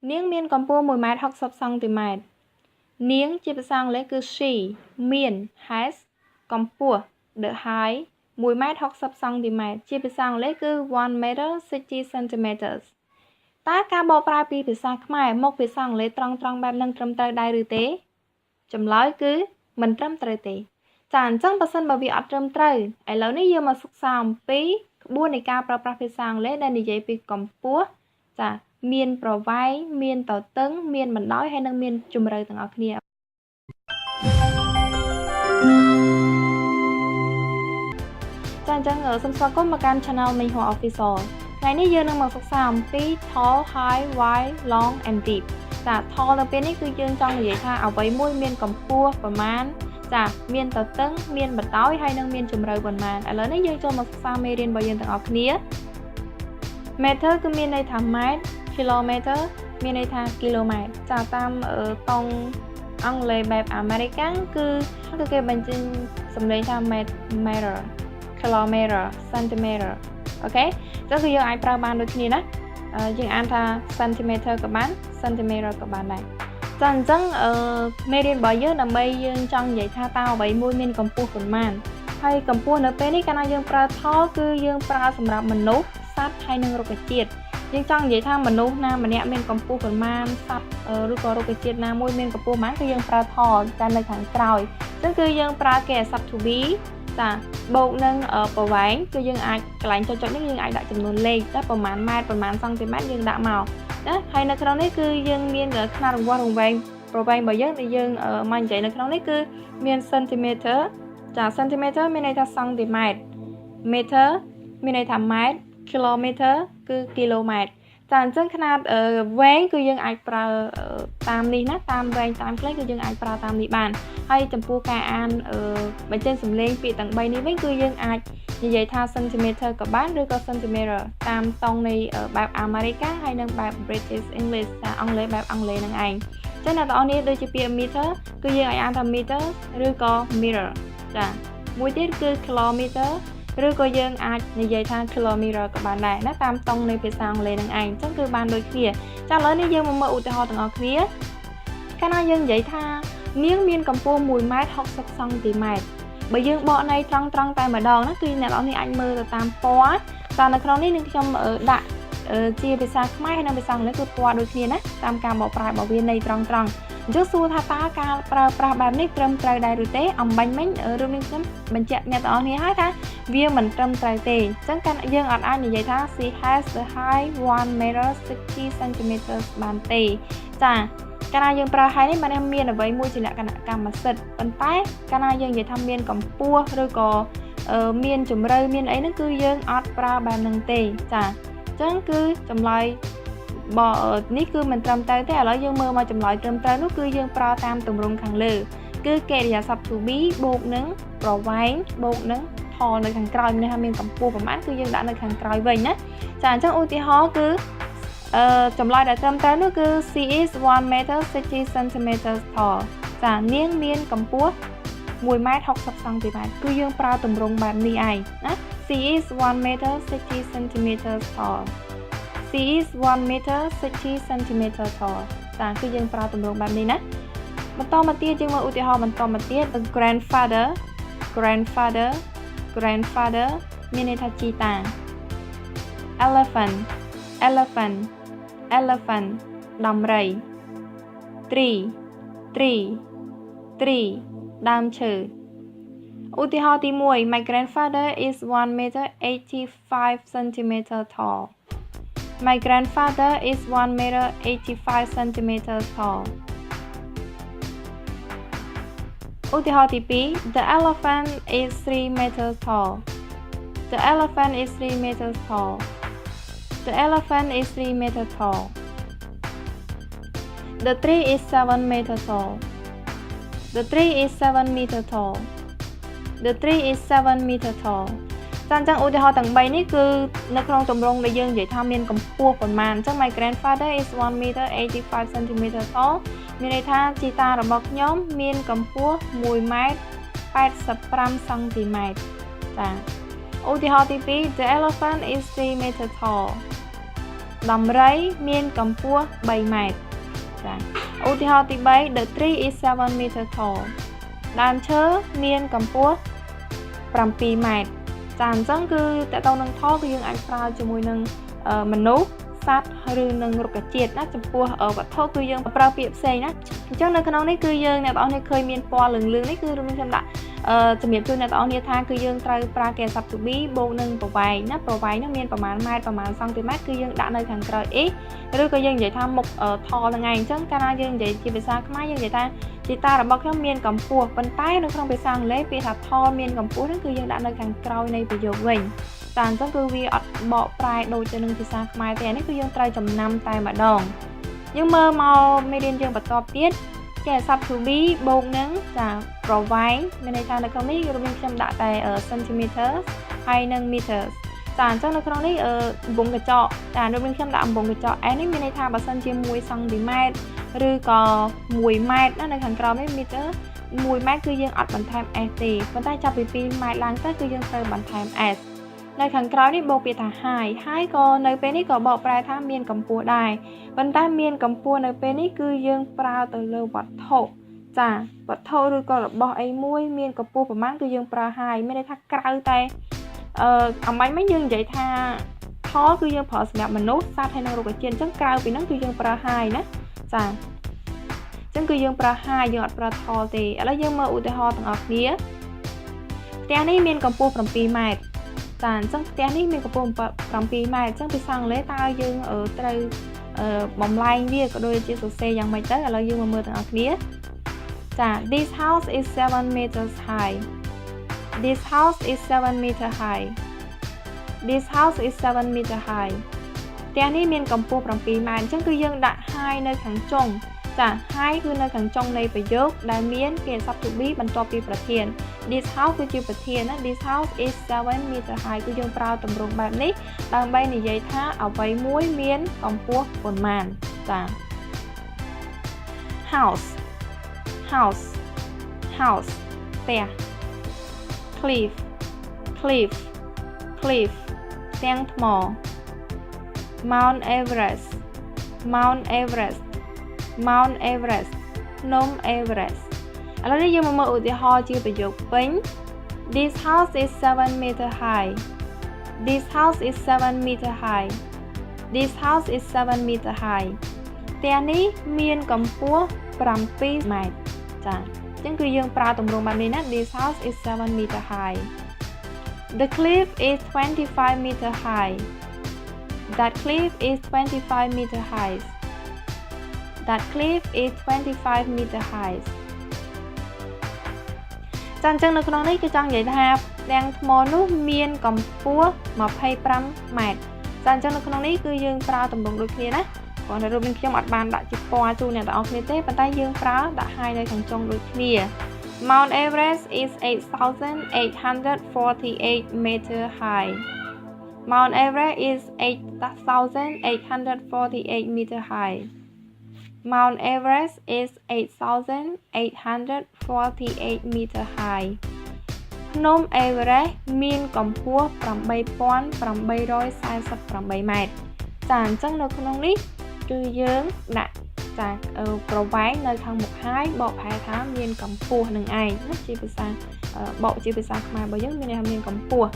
niếng miên cầm pua 1 mét 60 cm niếng chiaភាសាអង់គ្លេសគឺ she មាន has កំពស់ the height 1 mét 60 cm ជាភាសាអង់គ្លេសគឺ 1 meter 60 centimeters តើការបកប្រែពីភាសាខ្មែរមកភាសាអង់គ្លេសត្រង់បែបនឹងត្រឹមត្រូវដែរឬទេចម្លើយគឺមិនត្រឹមត្រូវទេចាអញ្ចឹងបើសិនបើវាអត់ត្រឹមត្រូវឥឡូវនេះយើងមកសិក្សាអំពីក្បួននៃការប្រើប្រាស់ភាសាអង់គ្លេសដែលនិយាយពីកម្ពស់ចាមានប្រវែងមានទទឹងមានបណ្ដោយហើយនិងមានជម្រៅទាំងអស់គ្នាចាអញ្ចឹងសូមស្វាគមន៍មកកាន់ Channel MengHor Official ថ្ងៃនេះយើងនឹងមកសិក្សាអំពី tall, high, wide, long and deep ចា tall នៅពេលនេះគឺយើងចង់និយាយថាអ្វីមួយមានកម្ពស់ប្រមាណចាមានទទឹងមានបណ្ដោយហើយនិងមានជម្រៅប៉ុន្មានឥឡូវនេះយើងចូលមកសិក្សាមេរៀនរបស់យើងទាំងអស់គ្នា meter គឺមានន័យថាម៉ែត្រ kilometer មានន័យថាគីឡូម៉ែត្រចាតាមកងអង់គ្លេសបែបអាមេរិកគឺគេបញ្ចេញសំឡេងថា meter kilometer centimeter អូខេចឹងគឺយើងអាចប្រើបានដូចគ្នាណាយើងអានថា centimeter ក៏បាន centimeter ក៏បានដែរចាអញ្ចឹងមេរៀនរបស់យើងដើម្បីយើងចង់និយាយថាតើអ្វីមួយមានកម្ពស់ប៉ុន្មានហើយកម្ពស់នៅពេលនេះកាលណាយើងប្រើ tall គឺយើងប្រើសម្រាប់មនុស្សសត្វហើយនិងរុក្ខជាតិយើងចង់និយាយថាមនុស្សណាម្នាក់មានកម្ពស់ប៉ុន្មានសត្វឬក៏រុក្ខជាតិណាមួយមានកម្ពស់ប៉ុន្មានគឺយើងប្រើ tall តែនៅខាងក្រោយអញ្ចឹងគឺយើងប្រើគេឲ្យ sub to be ចាបូកនឹងប្រវែងគឺយើងអាចកន្លែងចុចនេះយើងអាចដាក់ចំនួនលេខតែប្រមាណម៉ែត្រប្រមាណសង់ទីម៉ែត្រយើងដាក់មកណាហើយនៅក្នុងនេះគឺយើងមានຂະຫນាតរង្វាស់រង្វែងប្រវែងរបស់យើងដែលយើងមកនិយាយនៅក្នុងនេះគឺមាន centimeter ចា centimeter មានន័យថាសង់ទីម៉ែត្រ meter មានន័យថាម៉ែត្រ kilometer គឺគីឡូម៉ែត្រចាអញ្ចឹងຂະຫນាតវែងគឺយើងអាចប្រើតាមនេះណាតាមវែងតាមខ្លីគឺយើងអាចប្រើតាមនេះបានហើយចំពោះការអានបញ្ចេញសំឡេងពាក្យទាំង3នេះវិញគឺយើងអាចនិយាយថា centimeter ក៏បានឬក៏ centimeter តាមតង់នៃបែបអាមេរិកហើយនិងបែប British English ចាអង់គ្លេសបែបអង់គ្លេសនឹងឯងចឹងអ្នកទាំងអស់គ្នាដូចជាពាក្យ meter គឺយើងអាចអានថា meter ឬក៏ meter ចាមួយទៀតគឺ kilometer ឬក៏យើងអាចនិយាយថា kilometer ក៏បានដែរណាតាមតង់នៃភាសាអង់គ្លេសនឹងឯងអញ្ចឹងគឺបានដូចគ្នាចាឥឡូវនេះយើងមកមើលឧទាហរណ៍ទាំងអស់គ្នាកាលណាយើងនិយាយថានាងមានកម្ពស់ 1 ម៉ែត្រ 60 សង់ទីម៉ែត្របើយើងបកន័យត្រង់តែម្ដងណាគឺអ្នកនរនេះអាចមើលទៅតាមពណ៌តែនៅក្នុងនេះនឹងខ្ញុំដាក់ជាភាសាខ្មែរហើយនិងភាសាអង់គ្លេសគឺពណ៌ដូចគ្នាណាតាមការបកប្រែរបស់វាន័យត្រង់អញ្ចឹងសួរថាតើការប្រើប្រាស់បែបនេះត្រឹមត្រូវដែរឬទេអំបញ្ញមិញរឿងនេះខ្ញុំបញ្ជាក់អ្នកទាំងអស់គ្នាហើយថាវាមិនត្រឹមត្រូវទេអញ្ចឹងកាន់យើងអត់អាចនិយាយថា she has the height 1 meter 60 centimeters បានទេចាកាលណាយើងប្រើ height នេះបានមានអ្វីមួយជាលក្ខណៈកម្មសិទ្ធិប៉ុន្តែកាលណាយើងនិយាយថាមានកម្ពស់ឬក៏មានជម្រៅមានអីហ្នឹងគឺយើងអត់ប្រើបែបហ្នឹងទេចាអញ្ចឹងគឺចម្លើយនេះគឺមិនត្រឹមត្រូវទេឥឡូវយើងមើលមកចម្លើយត្រឹមត្រូវនោះគឺយើងប្រើតាមទម្រង់ខាងលើគឺកិរិយាសព្ទ to be បូកនឹងប្រវែងបូកនឹង tall នៅខាងក្រោយមានថាមានកម្ពស់ប្រមាណគឺយើងដាក់នៅខាងក្រោយវិញណាចាអញ្ចឹងឧទាហរណ៍គឺចម្លើយដែលត្រឹមត្រូវនោះគឺ she is 1 meter 60 centimeters tall ចានាងមានកម្ពស់1 ម៉ែត្រ 60 សង់ទីម៉ែត្រគឺយើងប្រើទម្រង់បែបនេះឯងណា she is 1 meter 60 centimeters tall she is 1 meter 60 centimeter tall ចាគឺយើងប្រើទម្រង់បែបនេះណាបន្តមកទៀតយើងមើលឧទាហរណ៍បន្តមកទៀត grandfather មានន័យថាជីតា elephant ដំរី tree ដើមឈើឧទាហរណ៍ទី1 My grandfather is 1 meter 85 centimeter tall My grandfather is 1 meter 85 centimeters tall ឧទាហរណ៍ទី2 The elephant is 3 meters tall The elephant is 3 meters tall The elephant is 3 meters tall The tree is 7 meters tall The tree is 7 meters tall The tree is 7 meters tallចាអញ្ចឹងឧទាហរណ៍ទាំង3នេះគឺនៅក្នុងទម្រង់ដែលយើងនិយាយថាមានកម្ពស់ប៉ុន្មានអញ្ចឹង My grandfather is 1 meter 85 centimeters tall មានន័យថាជីតារបស់ខ្ញុំមានកម្ពស់1ម៉ែត្រ85សង់ទីម៉ែត្រចាឧទាហរណ៍ទី2 The elephant is 3 meters tall ដំរីមានកម្ពស់3 ម៉ែត្រចាឧទាហរណ៍ទី3 The tree is 7 meter tall ដើមឈើមានកម្ពស់7 ម៉ែត្រចាអញ្ចឹងគឺតើតើនឹង tall គឺយើងអាចប្រើជាមួយនឹងមនុស្សសត្វឬនឹងរុក្ខជាតិណាចំពោះវត្ថុគឺយើងប្រើពាក្យផ្សេងណាអញ្ចឹងនៅក្នុងនេះគឺយើងអ្នកនរគ្នាឃើញមានពណ៌លឿងៗនេះគឺរួមខ្ញុំដាក់ជំរាបជូនអ្នកនរគ្នាថាគឺយើងត្រូវប្រើគេស័ព្ទ to be បូកនឹងប្រវែងណាប្រវែងនោះមានប្រមាណម៉ែត្រប្រមាណសង់ទីម៉ែត្រគឺយើងដាក់នៅខាងក្រោយ x ឬក៏យើងនិយាយថាមុខថហ្នឹងឯងអញ្ចឹងកាលណាយើងនិយាយជាភាសាខ្មែរយើងនិយាយថាជីតារបស់ខ្ញុំមានកម្ពស់ប៉ុន្តែនៅក្នុងភាសាអង់គ្លេសពាក្យថា tall មានកម្ពស់ហ្នឹងគឺយើងដាក់នៅខាងក្រោយនៃប្រយោគវិញតែអញ្ចឹងគឺវាអត់បកប្រែដូចទៅនឹងភាសាខ្មែរទេនេះគឺយើងត្រូវចំណាំតែម្ដងយើងមើលមកមេរៀនយើងបន្តទៀតគេស័ព្ទ to be បូកនឹងចាប្រវែងមានន័យថានៅក្នុងនេះរួមមានខ្ញុំដាក់តែ centimeter ហើយនិង meter ចាអញ្ចឹងនៅក្នុងនេះអំពង់កញ្ចក់ចារួមមានខ្ញុំដាក់អំពង់កញ្ចក់ n នេះមានន័យថាបើសិនជា1សង់ទីម៉ែត្រឬក៏1ម៉ែត្រណានៅខាងក្រោមនេះ meter 1ម៉ែត្រគឺយើងអត់បន្ថែម s ទេប៉ុន្តែចាប់ពី2ម៉ែត្រឡើងទៅគឺយើងត្រូវបន្ថែម s នៅខាងក្រោយនេះបូកពាក្យថា high ហើយក៏នៅពេលនេះក៏បកប្រែថាមានកម្ពស់ដែរប៉ុន្តែមានកម្ពស់នៅពេលនេះគឺយើងប្រើទៅលើវត្ថុចាវត្ថុឬក៏របស់អីមួយមានកម្ពស់ប្រមាណគឺយើងប្រើ high មានន័យថាក្រៅតែអំបញ្ញមិញយើងនិយាយថា tall គឺយើងប្រើសម្រាប់មនុស្សសត្វហើយនិងរុក្ខជាតិអញ្ចឹងក្រៅពីហ្នឹងគឺយើងប្រើ high ណាចាអញ្ចឹងគឺយើងប្រើ high យើងអត់ប្រើ tall ទេឥឡូវយើងមើលឧទាហរណ៍ទាំងអស់គ្នាផ្ទះនេះមានកម្ពស់7ម៉ែត្រចាអញ្ចឹងផ្ទះនេះមានកម្ពស់7ម៉ែត្រអញ្ចឹងភាសាអង់គ្លេសតើយើងត្រូវបំលែងវាក៏ដូចជាសរសេរយ៉ាងម៉េចទៅឥឡូវយើងមកមើលទាំងអស់គ្នាចា This house is 7 meters high This house is 7 meter high This house is 7 meter high ផ្ទះនេះមានកម្ពស់7ម៉ែត្រអញ្ចឹងគឺយើងដាក់ high នៅខាងចុងចា high គឺនៅខាងចុងនៃប្រយោគដែលមានគេស័ព្ទ to be បន្ទាប់ពីប្រធាន This house គឺជាប្រធានណា This house is 7 meter high គឺយើងប្រើទម្រង់បែបនេះដើម្បីនិយាយថាអ្វីមួយមានកម្ពស់ប៉ុន្មានចា house house house ផ្ទះ cliff cliff cliff ផ្ទាំងថ្ម Mount Everest Mount Everest Mount Everest ភ្នំ Everest ឥឡូវនេះយើងមកមើលឧទាហរណ៍ជាប្រយោគពេញ This house is 7 meter high This house is 7 meter high This house is 7 meter high ផ្ទះនេះមានកម្ពស់7ម៉ែត្រចាអញ្ចឹងគឺយើងប្រើទម្រង់បែបនេះណា This house is 7 meter high The cliff is 25 meter high That cliff is 25 meter high That cliff is 25 meter high ចាអញ្ចឹងនៅក្នុងនេះគឺចង់និយាយថាផ្ទាំងថ្មនោះមានកម្ពស់25ម៉ែត្រចាអញ្ចឹងនៅក្នុងនេះគឺយើងប្រើទម្រង់ដូចគ្នាណាគ្រាន់តែរូបនេះខ្ញុំអត់បានដាក់ជាពណ៌ជូនអ្នកទាំងអស់គ្នាទេប៉ុន្តែយើងប្រើដាក់ high នៅខាងចុងដូចគ្នា Mount Everest is 8,848 meter high Mount Everest is 8,848 meter high Mount Everest is 8,848 meter high ភ្នំ Everest មានកម្ពស់ 8,848 ម៉ែត្រចាអញ្ចឹងនៅក្នុងនេះគឺយើងដាក់ចាប្រវែងនៅខាងមុខហើយបកប្រែថាមានកម្ពស់នឹងឯងណាជាភាសាបកជាភាសាខ្មែររបស់យើងមានន័យថាមានកម្ពស់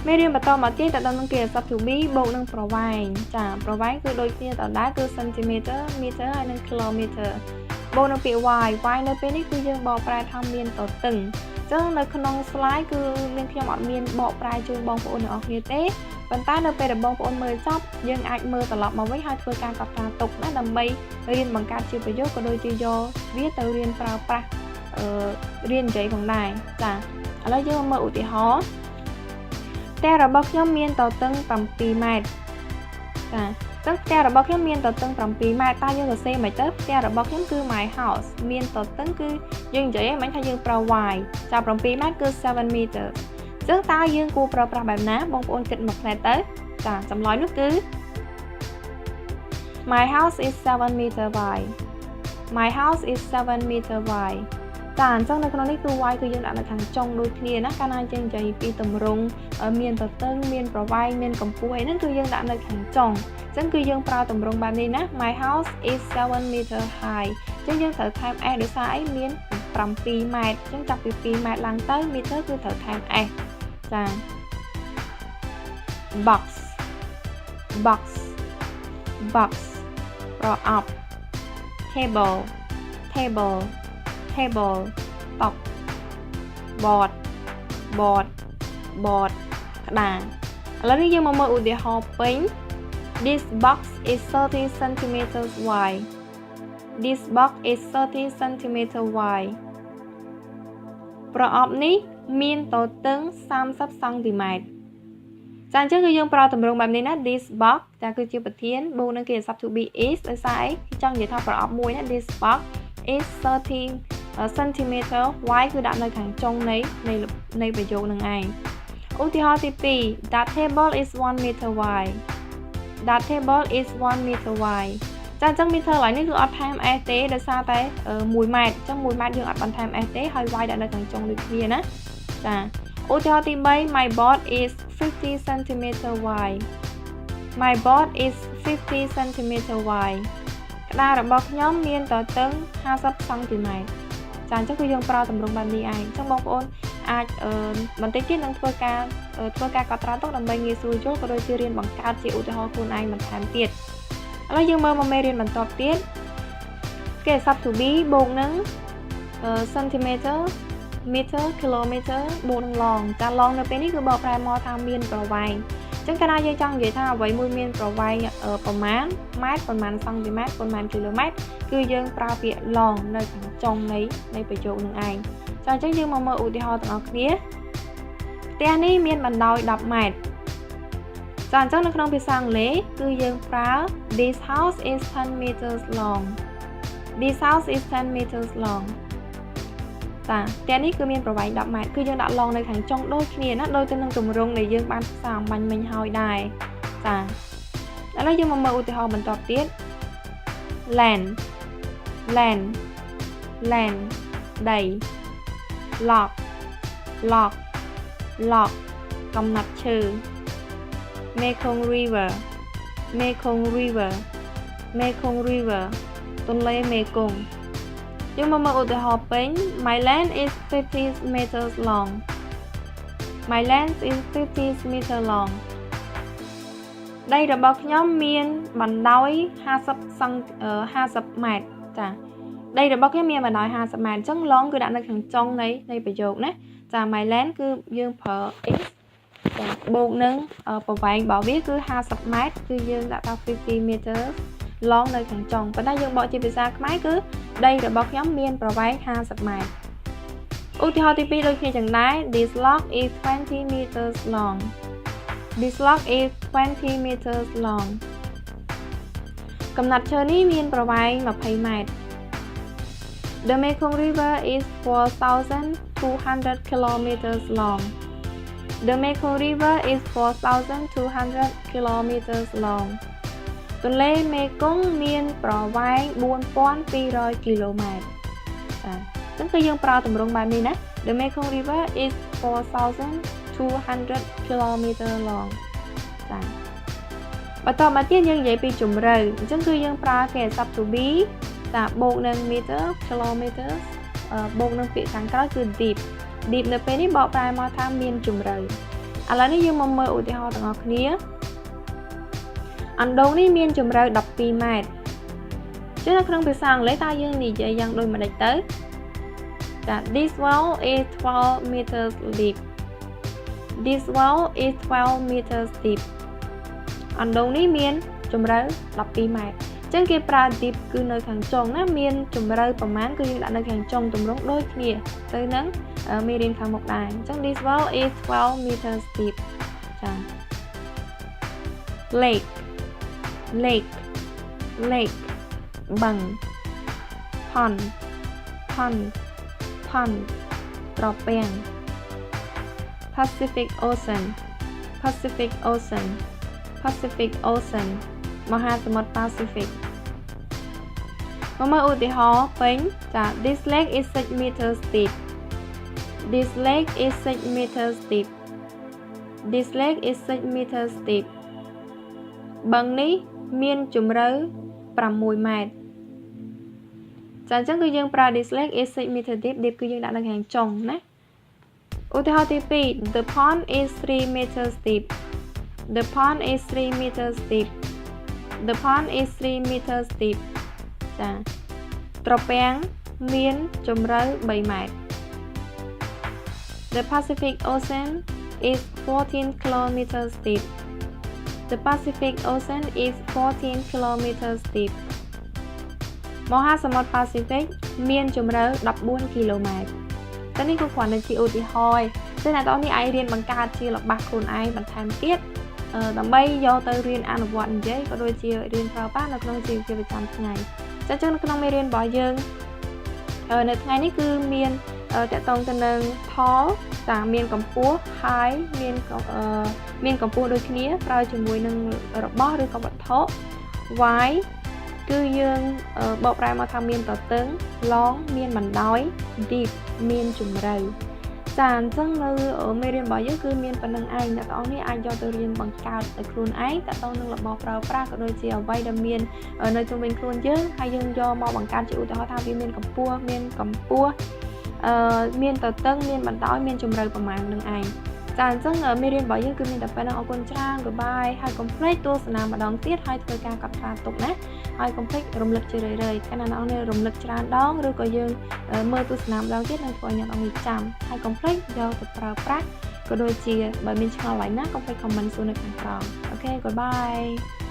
មេរៀនបន្តមកទៀតតើនឹងគេស័ព្ទ to be បូកនឹងប្រវែងចាប្រវែងគឺដូចគ្នាតដែរគឺ centimeter meter ហើយនិង kilometer បូកនឹងពាក្យ y នៅពេលនេះគឺយើងបកប្រែថាមានទទឹងអញ្ចឹងនៅក្នុង slide គឺមានខ្ញុំអត់មានបកប្រែជូនបងប្អូនទាំងអស់គ្នាទេប៉ុន្តែនៅពេលដែលបងប្អូនមើលចប់យើងអាចមើលត្រឡប់មកវិញហើយធ្វើការកត់ត្រាទុកណាដើម្បីរៀនបង្កើតជាប្រយោគក៏ដូចជាយកវាទៅរៀនប្រើប្រាស់រៀននិយាយផងដែរចាឥឡូវយើងមើលឧទាហរណ៍ផ្ទះរបស់ខ្ញុំមានទទឹង7ម៉ែត្រចាអញ្ចឹងផ្ទះរបស់ខ្ញុំមានទទឹង7ម៉ែត្រតើយើងសរសេរមិនទៅផ្ទះរបស់ខ្ញុំគឺ my house មានទទឹងគឺយើងនិយាយមិនថាយើងប្រើ y ចា7ម៉ែត្រគឺ7 meter អញ្ចឹងតើយើងគួរប្រើប្រាស់បែបណាបងប្អូនគិតមួយផ្លែទៅចាចម្លើយនោះគឺ My house is 7 meter wide My house is 7 meter wide ចាអញ្ចឹងនៅក្នុងនេះគឺ y គឺយើងដាក់នៅខាងចុងដូចគ្នាណាកាលណាយើងនិយាយពីតម្រងមានទទឹងមានប្រវែងមានកម្ពស់អីហ្នឹងគឺយើងដាក់នៅខាងចុងអញ្ចឹងគឺយើងប្រើតម្រងបែបនេះណា My house is 7 meter high អញ្ចឹងយើងត្រូវថែម s ដោយសារអីមាន7 ម៉ែត្រអញ្ចឹងចាប់ពី2ម៉ែត្រឡើងទៅ meter គឺត្រូវថែម s ចា box box box ប្រអប់ table table table តុ board board board ក្តារឥឡូវនេះយើងមកមើលឧទាហរណ៍ពេញ This box is 30 centimeters wide This box is 30 centimeter wide ប្រអប់នេះមានទទឹង30 cm ចាអញ្ចឹងគឺយើងប្រើតម្រងបែបនេះណា This box ចាគឺជាប្រធានបូកនឹងគេ sub to be is ដោយសារអីចង់និយាយថាប្រអប់មួយណា This box is 30 centimeter wide គឺដាក់នៅខាងចុងនៃប្រយោគនឹងឯងឧទាហរណ៍ទី2 That table is 1 meter wide That table is 1 meter wide ចាអញ្ចឹង meter ឡើយនេះគឺអត់ថែម s ទេដោយសារតែ1ម៉ែត្រអញ្ចឹង1ម៉ែត្រយើងអត់បន្ថែម s ទេហើយ y ដាក់នៅខាងចុងដូចគ្នាណាចាឧទាហរណ៍ទី3 My board is 50 centimeter wide My board is 50 centimeter wide ក្តាររបស់ខ្ញុំមានទទឹង50 cm ចាអញ្ចឹងគឺយើងប្រើតម្រងបែបនេះឯងអញ្ចឹងបងប្អូនអាចបន្តិចទៀតនឹងធ្វើការកត់ត្រាទុកដើម្បីងាយស្រួលយល់ក៏ដូចជារៀនបង្កើតជាឧទាហរណ៍ខ្លួនឯងបន្ថែមទៀតឥឡូវយើងមើលមេរៀនបន្តទៀតគេ sub to be បូកនឹង centimeter meter kilometer បូកនឹង long ចា long នៅពេលនេះគឺបកប្រែមកថាមានប្រវែងអញ្ចឹងកាលណាយើងចង់និយាយថាអ្វីមួយមានប្រវែងប្រមាណម៉ែត្រប្រមាណសង់ទីម៉ែត្រប្រមាណគីឡូម៉ែត្រគឺយើងប្រើពាក្យ long នៅខាងចុងនៃប្រយោគនឹងឯងចាអញ្ចឹងយើងមកមើលឧទាហរណ៍ទាំងអស់គ្នាផ្ទះនេះមានបណ្ដោយ10ម៉ែត្រចាអញ្ចឹងនៅក្នុងភាសាអង់គ្លេសគឺយើងប្រើ This house is 10 meters long This house is 10 meters long ចាផ្ទះនេះគឺមានប្រវែង10ម៉ែត្រគឺយើងដាក់ long នៅខាងចុងដូចគ្នាណាដូចទៅនឹងទម្រង់ដែលយើងបានសិក្សាអំបញ្ញមិញហើយដែរចាឥឡូវយើងមកមើលឧទាហរណ៍បន្តទៀត land ដី lock កំណាត់ឈើ MengHor river ទន្លេមេគង្គយើងមកមើលឧទាហរណ៍ពេញ My land is 50 meters long My land is 50 meters long ដីរបស់ខ្ញុំមានបណ្ដោយ50ម៉ែត្រចាដីរបស់ខ្ញុំមានបណ្ដោយ50ម៉ែត្រអញ្ចឹង long គឺដាក់នៅខាងចុងនៃប្រយោគណាចា My land គឺយើងប្រើ x ចាបូកនឹងប្រវែងរបស់វាគឺ50ម៉ែត្រគឺយើងដាក់ថា50 meters long នៅខាងចុងប៉ុន្តែយើងបកជាភាសាខ្មែរគឺដីរបស់ខ្ញុំមានប្រវែង50ម៉ែត្រឧទាហរណ៍ទី2ដូចគ្នាចឹងដែរ This log is 20 meters long This log is 20 meters long កំណាត់ឈើនេះមានប្រវែង20ម៉ែត្រ The MengHor river is 4,200 kilometers long The MengHor river is 4,200 kilometers long ទន្លេមេគង្គមានប្រវែង 4,200 គីឡូម៉ែត្រចាអញ្ចឹងគឺយើងប្រើទម្រង់បែបនេះណា The MengHor river is 4,200 kilometer long ចាបន្តមកទៀតយើងនិយាយពីជម្រៅអញ្ចឹងគឺយើងប្រើគេ sub to be ចាបូកនឹង meter kilometer បូកនឹងពាក្យខាងក្រោយគឺ deep នៅពេលនេះបកប្រែមកថាមានជម្រៅឥឡូវនេះយើងមកមើលឧទាហរណ៍ទាំងអស់គ្នាអណ្ដូងនេះមានជម្រៅ12ម៉ែត្រចឹងនៅក្នុងភាសាអង់គ្លេសតើយើងនិយាយយ៉ាងដូចម្តេចទៅចា This well is 12 meters deep This well is 12 meters deep អណ្ដូងនេះមានជម្រៅ12ម៉ែត្រចឹងគេប្រើ deep គឺនៅខាងចុងណាមានជម្រៅប្រមាណគឺយើងដាក់នៅខាងចុងទម្រង់ដូចគ្នាទៅនឹងមេរៀនខាងមុខដែរអញ្ចឹង This well is 12 meters deep ចា lake បឹង pond ត្រពាំង Pacific Ocean មហាសមុទ្រ Pacific មើលឧទាហរណ៍ពេញចា This lake is 6 meters deep This lake is 6 meters deep This lake is 6 meters deep បឹងនេះមានជម្រៅ6 ម៉ែត្រចាអញ្ចឹងគឺយើងប្រើ This lake is 6 meters deep deep គឺយើងដាក់នៅខាងចុងណាឧទាហរណ៍ទី2 The pond is 3 meters deep The pond is 3 meters deep The pond is 3 meters deep ចាត្រពាំងមានជម្រៅ3 ម៉ែត្រ The Pacific Ocean is 14 kilometers deep The Pacific Ocean is 14 kilometers deep មហាសមុទ្រ Pacific មានជម្រៅ14 គីឡូម៉ែត្រតែនេះគឺគ្រាន់តែជាឧទាហរណ៍តែអ្នកនរនេះអាចរៀនបង្កើតជាល្បះខ្លួនឯងបន្ថែមទៀតដើម្បីយកទៅរៀនអនុវត្តនិយាយក៏ដូចជារៀនប្រើប្រាស់នៅក្នុងជីវភាពប្រចាំថ្ងៃចាអញ្ចឹងនៅក្នុងមេរៀនរបស់យើងនៅថ្ងៃនេះគឺមានតកតងទៅនឹងថលចាមានកម្ពស់ high មានកម្ពស់ដូចគ្នាប្រើជាមួយនឹងរបស់ឬក៏វត្ថុ y គឺយើងបកប្រែមកថាមានតតឹង long មានបណ្ដោយ deep មានជម្រៅចាអញ្ចឹងនៅមេរៀនរបស់យើងគឺមានប៉ុណ្្នឹងឯងអ្នកទាំងអស់នេះអាចយកទៅរៀនបង្កើតឲ្យខ្លួនឯងតទៅនឹងរបស់ប្រើប្រាស់ក៏ដូចជាអ្វីដែលមាននៅជុំវិញខ្លួនយើងហើយយើងយកមកបង្កើតជាឧទាហរណ៍ថាវាមានកម្ពស់មានតតឹងមានបណ្ដោយមានជម្រៅប្រមាណនឹងឯងចាអញ្ចឹងមេរៀនរបស់យើងគឺមានតែប៉ុណ្្នឹងអរគុណច្រើន Goodbye ហើយកុំភ្លេចទស្សនាម្ដងទៀតហើយធ្វើការកត់ត្រាទុកណាហើយកុំភ្លេចរំលឹកជារឿយៗកាលណាអ្នកនរនេះរំលឹកច្រើនដងឬក៏យើងមើលទស្សនាម្ដងទៀតនឹងធ្វើឲ្យអ្នកនរនេះចាំហើយកុំភ្លេចយកទៅប្រើប្រាស់ក៏ដូចជាបើមានឆ្ងល់ឡើយណាកុំភ្លេច comment សួរនៅខាងក្រោមអូខេ Goodbye